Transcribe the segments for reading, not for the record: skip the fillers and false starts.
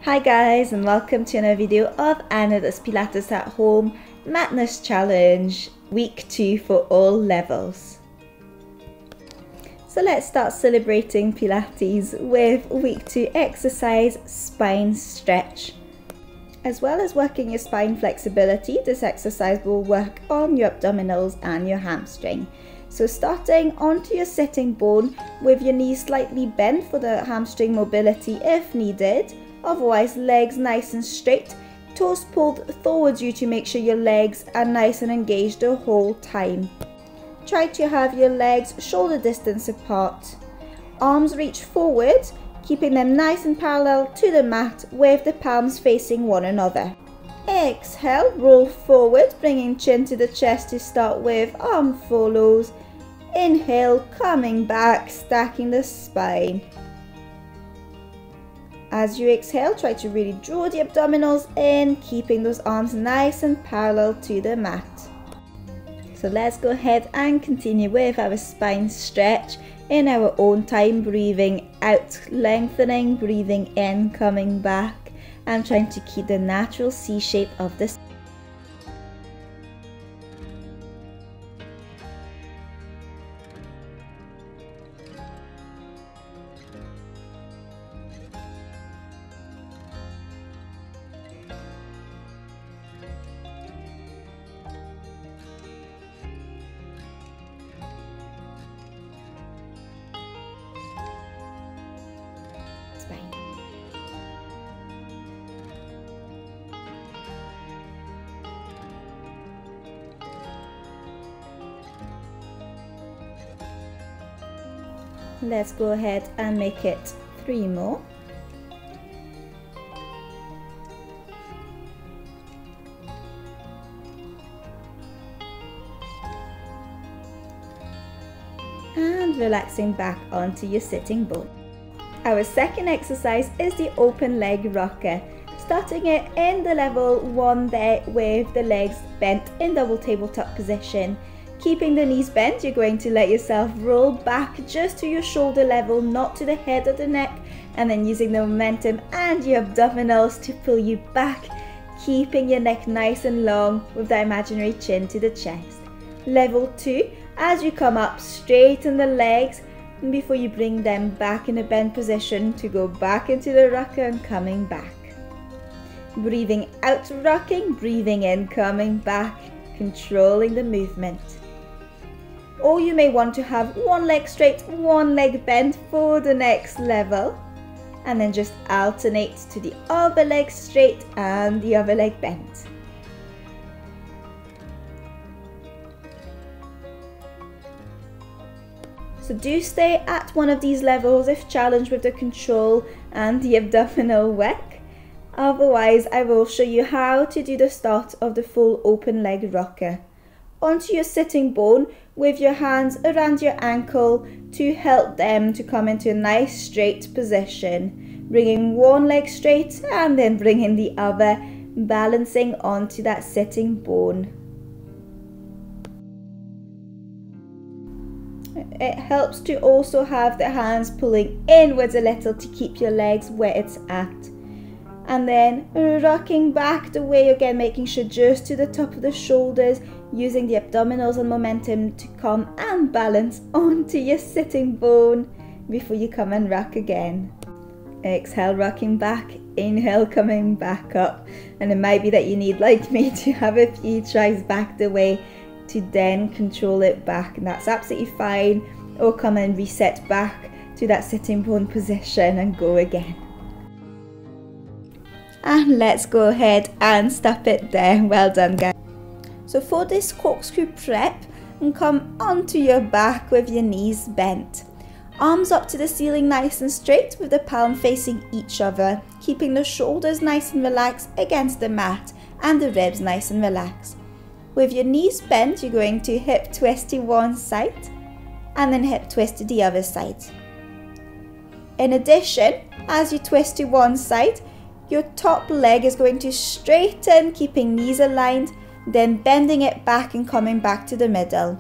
Hi guys, and welcome to another video of Anna's Pilates at Home MATness Challenge week 2 for all levels. So let's start celebrating Pilates with week 2 exercise spine stretch. As well as working your spine flexibility, this exercise will work on your abdominals and your hamstring. So starting onto your sitting bone with your knees slightly bent for the hamstring mobility if needed. Otherwise, legs nice and straight, toes pulled towards you to make sure your legs are nice and engaged the whole time. Try to have your legs shoulder distance apart. Arms reach forward, keeping them nice and parallel to the mat with the palms facing one another. Exhale, roll forward, bringing chin to the chest to start with, arm follows. Inhale, coming back, stacking the spine. As you exhale, try to really draw the abdominals in, keeping those arms nice and parallel to the mat. So let's go ahead and continue with our spine stretch in our own time, breathing out, lengthening, breathing in, coming back, and trying to keep the natural C shape of the spine. Let's go ahead and make it 3 more. And relaxing back onto your sitting bone. Our second exercise is the open leg rocker. Starting it in the level 1 there with the legs bent in double tabletop position. Keeping the knees bent, you're going to let yourself roll back just to your shoulder level, not to the head or the neck, and then using the momentum and your abdominals to pull you back, keeping your neck nice and long with the imaginary chin to the chest. Level 2, as you come up, straighten the legs before you bring them back in a bent position to go back into the rocker and coming back. Breathing out, rocking, breathing in, coming back, controlling the movement. Or you may want to have one leg straight, one leg bent for the next level, and then just alternate to the other leg straight and the other leg bent. So do stay at one of these levels if challenged with the control and the abdominal work. Otherwise, I will show you how to do the start of the full open leg rocker. Onto your sitting bone with your hands around your ankle to help them to come into a nice straight position. Bringing one leg straight and then bringing the other, balancing onto that sitting bone. It helps to also have the hands pulling inwards a little to keep your legs where it's at. And then rocking back the way again, making sure just to the top of the shoulders, using the abdominals and momentum to come and balance onto your sitting bone before you come and rock again. Exhale, rocking back, inhale, coming back up. And it might be that you need, like me, to have a few tries back the way to then control it back, and that's absolutely fine. Or come and reset back to that sitting bone position and go again. And let's go ahead and stop it there. Well done, guys. So for this corkscrew prep, and come onto your back with your knees bent. Arms up to the ceiling nice and straight with the palm facing each other, keeping the shoulders nice and relaxed against the mat and the ribs nice and relaxed. With your knees bent, you're going to hip twist to one side and then hip twist to the other side. In addition, as you twist to one side, your top leg is going to straighten, keeping knees aligned, then bending it back and coming back to the middle.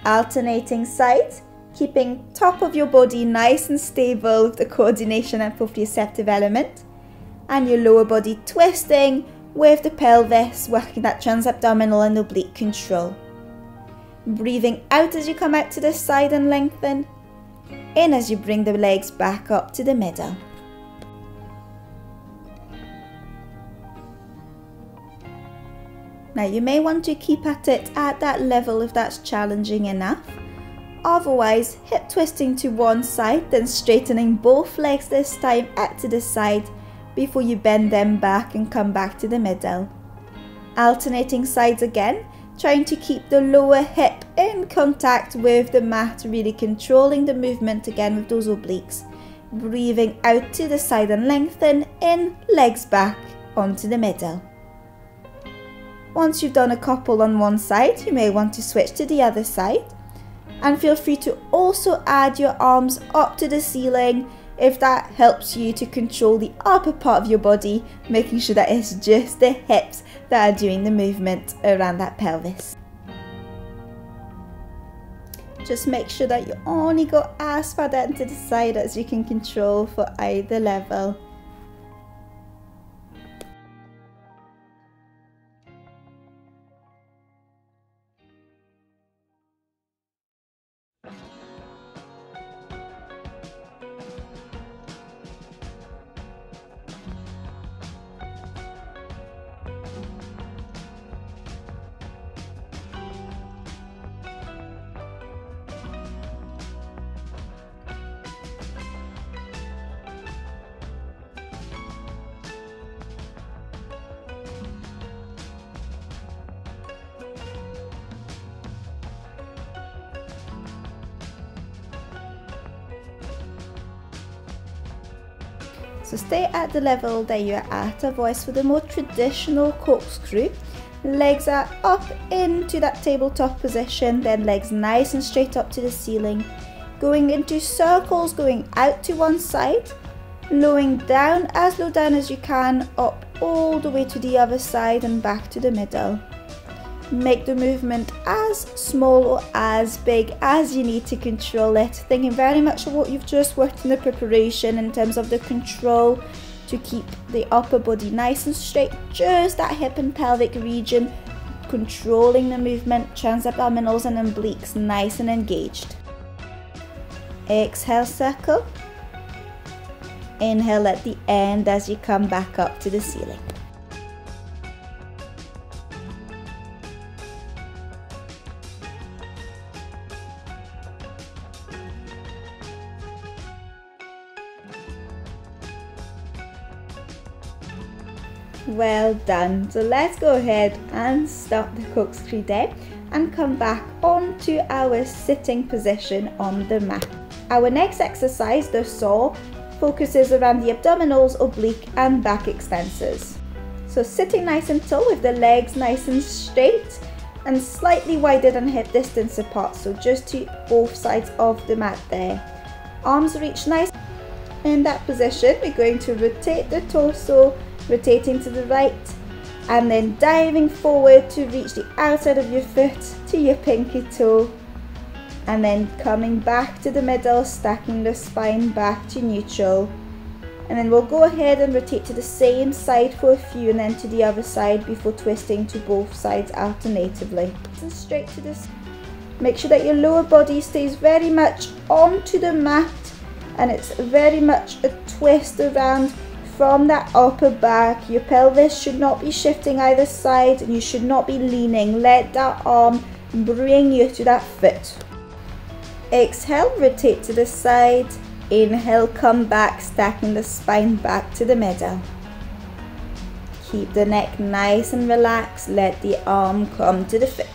Alternating sides, keeping top of your body nice and stable with the coordination and proprioceptive element. and your lower body twisting with the pelvis, working that transabdominal and oblique control. Breathing out as you come out to the side and lengthen. In as you bring the legs back up to the middle. Now you may want to keep at it at that level if that's challenging enough. Otherwise, hip twisting to one side, then straightening both legs this time out to the side before you bend them back and come back to the middle. Alternating sides again, trying to keep the lower hip in contact with the mat, really controlling the movement again with those obliques. Breathing out to the side and lengthen, in, legs back onto the middle. Once you've done a couple on one side, you may want to switch to the other side. And feel free to also add your arms up to the ceiling if that helps you to control the upper part of your body, making sure that it's just the hips that are doing the movement around that pelvis. Just make sure that you only go as far down to the side as you can control for either level. So stay at the level that you're at, otherwise for the more traditional corkscrew, legs are up into that tabletop position, then legs nice and straight up to the ceiling, going into circles, going out to one side, lowering down as low down as you can, up all the way to the other side and back to the middle. Make the movement as small or as big as you need to control it, thinking very much of what you've just worked in the preparation in terms of the control to keep the upper body nice and straight, just that hip and pelvic region, controlling the movement, transabdominals and obliques nice and engaged. Exhale, circle. Inhale at the end as you come back up to the ceiling. Well done. So let's go ahead and stop the corkscrew there and come back onto our sitting position on the mat. Our next exercise, the saw, focuses around the abdominals, oblique and back extensors. So sitting nice and tall with the legs nice and straight and slightly wider than hip distance apart, so just to both sides of the mat there. Arms reach nice. In that position, we're going to rotate the torso, rotating to the right and then diving forward to reach the outside of your foot to your pinky toe, and then coming back to the middle, stacking the spine back to neutral, and then we'll go ahead and rotate to the same side for a few and then to the other side before twisting to both sides alternatively. And straight to this. Make sure that your lower body stays very much onto the mat and it's very much a twist around from that upper back. Your pelvis should not be shifting either side and you should not be leaning. Let that arm bring you to that foot. Exhale, rotate to the side. Inhale, come back, stacking the spine back to the middle. Keep the neck nice and relaxed. Let the arm come to the foot.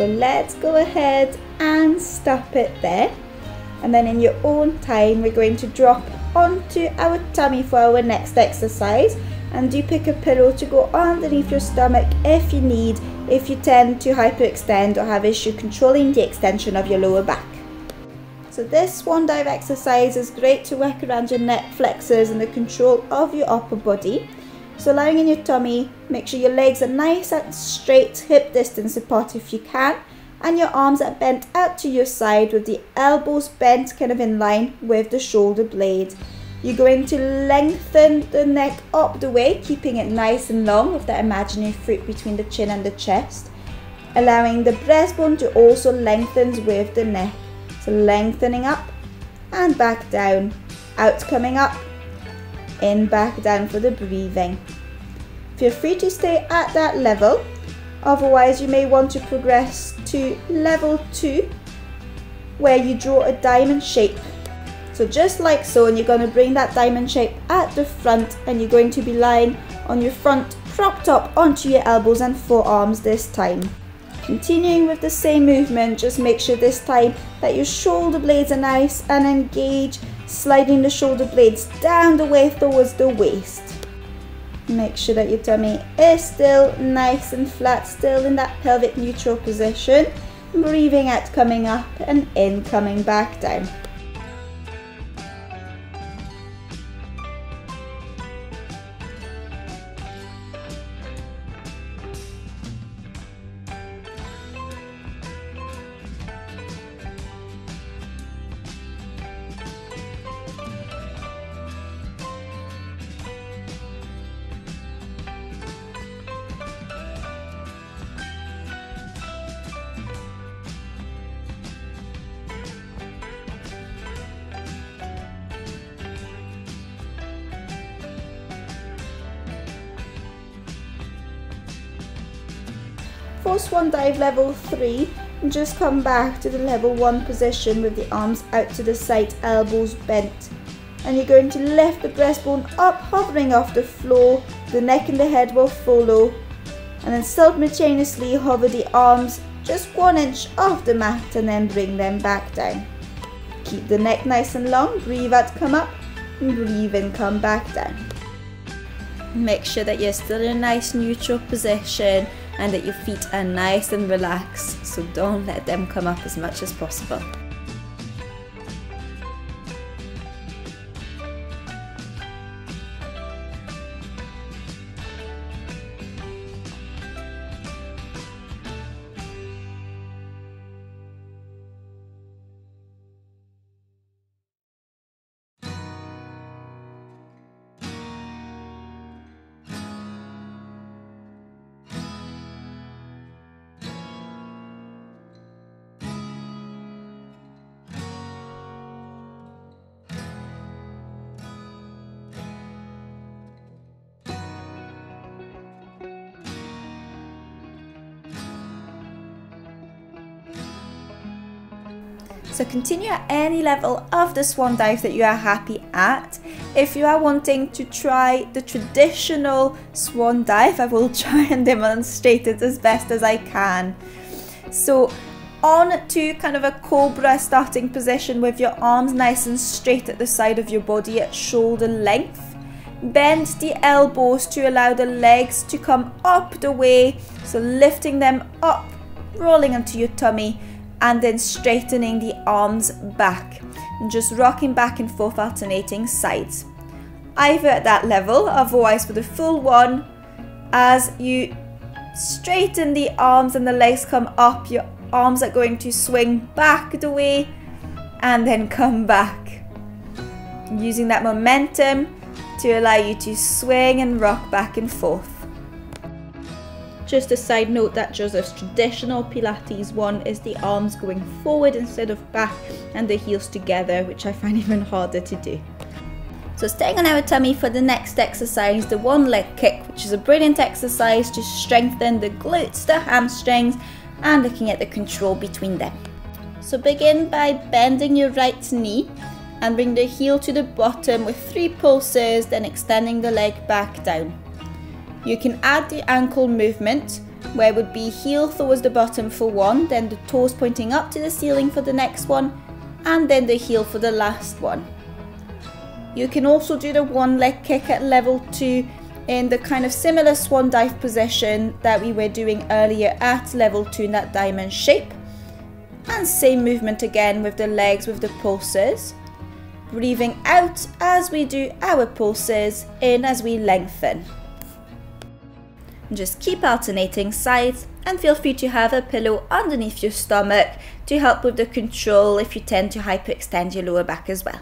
So let's go ahead and stop it there. And then in your own time, we're going to drop onto our tummy for our next exercise. And do pick a pillow to go underneath your stomach if you need, if you tend to hyperextend or have issue controlling the extension of your lower back. So this Swan Dive exercise is great to work around your neck flexors and the control of your upper body. So lying in your tummy, make sure your legs are nice and straight, hip distance apart if you can, and your arms are bent out to your side with the elbows bent kind of in line with the shoulder blade. You're going to lengthen the neck up the way, keeping it nice and long with that imaginary fruit between the chin and the chest, allowing the breastbone to also lengthen with the neck. So lengthening up and back down, out coming up, in back down for the breathing. Feel free to stay at that level, otherwise you may want to progress to level 2 where you draw a diamond shape. So just like so, and you're going to bring that diamond shape at the front, and you're going to be lying on your front propped up onto your elbows and forearms this time. Continuing with the same movement, just make sure this time that your shoulder blades are nice and engaged, sliding the shoulder blades down the way towards the waist. Make sure that your tummy is still nice and flat, still in that pelvic neutral position. Breathing out, coming up, and in, coming back down. For Swan Dive level 3, just come back to the level 1 position with the arms out to the side, elbows bent. And you're going to lift the breastbone up, hovering off the floor, the neck and the head will follow. And then simultaneously hover the arms just 1 inch off the mat and then bring them back down. Keep the neck nice and long, breathe out, come up, and breathe in, come back down. Make sure that you're still in a nice neutral position and that your feet are nice and relaxed, so don't let them come up as much as possible. So continue at any level of the Swan Dive that you are happy at. If you are wanting to try the traditional Swan Dive, I will try and demonstrate it as best as I can. So on to kind of a cobra starting position with your arms nice and straight at the side of your body at shoulder length. Bend the elbows to allow the legs to come up the way, so lifting them up, rolling onto your tummy, and then straightening the arms back and just rocking back and forth, alternating sides. Either at that level, otherwise for the full one, as you straighten the arms and the legs come up, your arms are going to swing back the way and then come back, using that momentum to allow you to swing and rock back and forth. Just a side note that Joseph's traditional Pilates one is the arms going forward instead of back and the heels together, which I find even harder to do. So staying on our tummy for the next exercise, the one leg kick, which is a brilliant exercise to strengthen the glutes, the hamstrings, and looking at the control between them. So begin by bending your right knee and bring the heel to the bottom with 3 pulses, then extending the leg back down. You can add the ankle movement where it would be heel towards the bottom for one, then the toes pointing up to the ceiling for the next one, and then the heel for the last one. You can also do the one leg kick at level 2 in the kind of similar swan dive position that we were doing earlier at level 2 in that diamond shape. And same movement again with the legs with the pulses. Breathing out as we do our pulses, in as we lengthen. Just keep alternating sides and feel free to have a pillow underneath your stomach to help with the control if you tend to hyperextend your lower back as well.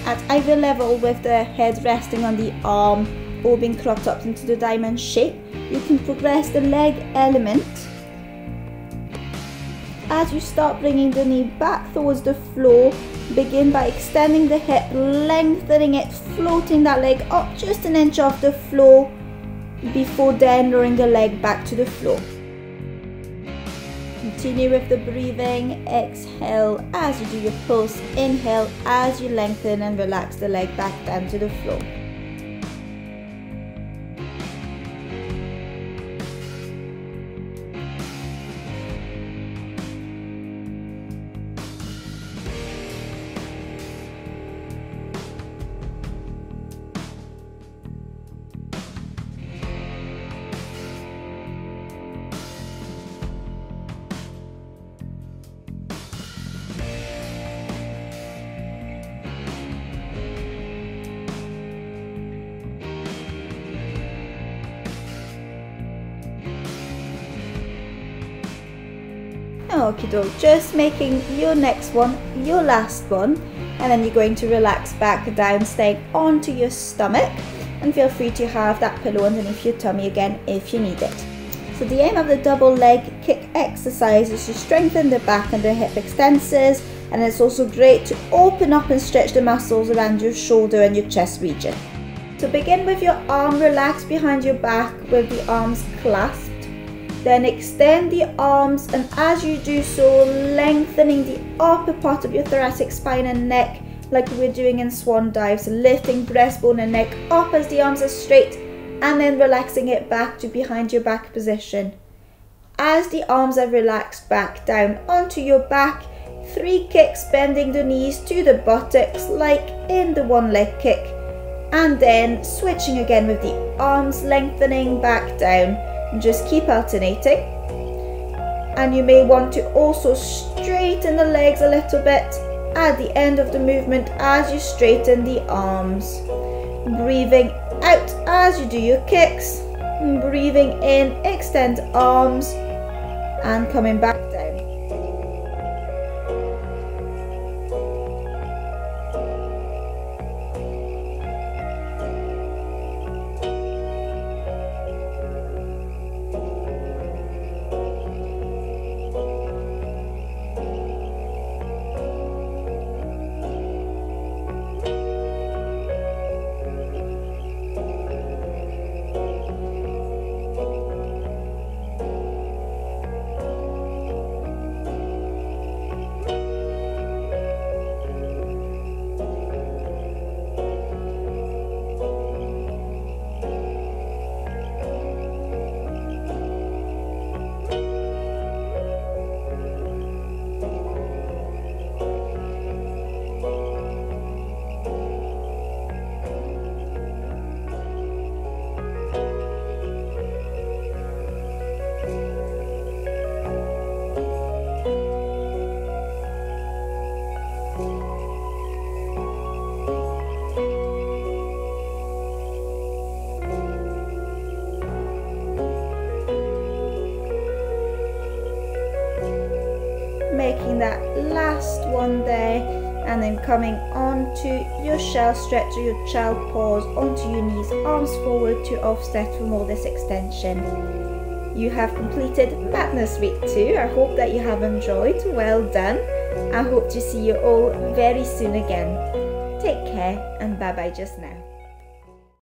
At either level, with the head resting on the arm or being cropped up into the diamond shape, you can progress the leg element. As you start bringing the knee back towards the floor, begin by extending the hip, lengthening it, floating that leg up just an inch off the floor before then lowering the leg back to the floor. Continue with the breathing. Exhale as you do your pulse. Inhale as you lengthen and relax the leg back down to the floor. Okie doke, just making your next one your last one, and then you're going to relax back down, staying onto your stomach, and feel free to have that pillow underneath your tummy again if you need it. So the aim of the double leg kick exercise is to strengthen the back and the hip extensors, and it's also great to open up and stretch the muscles around your shoulder and your chest region. So begin with your arm relaxed behind your back with the arms clasped. Then extend the arms, and as you do so, lengthening the upper part of your thoracic spine and neck like we're doing in swan dives, lifting breastbone and neck up as the arms are straight, and then relaxing it back to behind your back position. As the arms are relaxed back down onto your back, 3 kicks bending the knees to the buttocks like in the one leg kick, and then switching again with the arms lengthening back down. Just keep alternating, and you may want to also straighten the legs a little bit at the end of the movement as you straighten the arms. Breathing out as you do your kicks, breathing in, extend arms, and coming back down. Making that last one there, and then coming onto your shell stretch or your child pose onto your knees, arms forward to offset from all this extension. You have completed MATness week 2. I hope that you have enjoyed. Well done. I hope to see you all very soon again. Take care, and bye bye just now.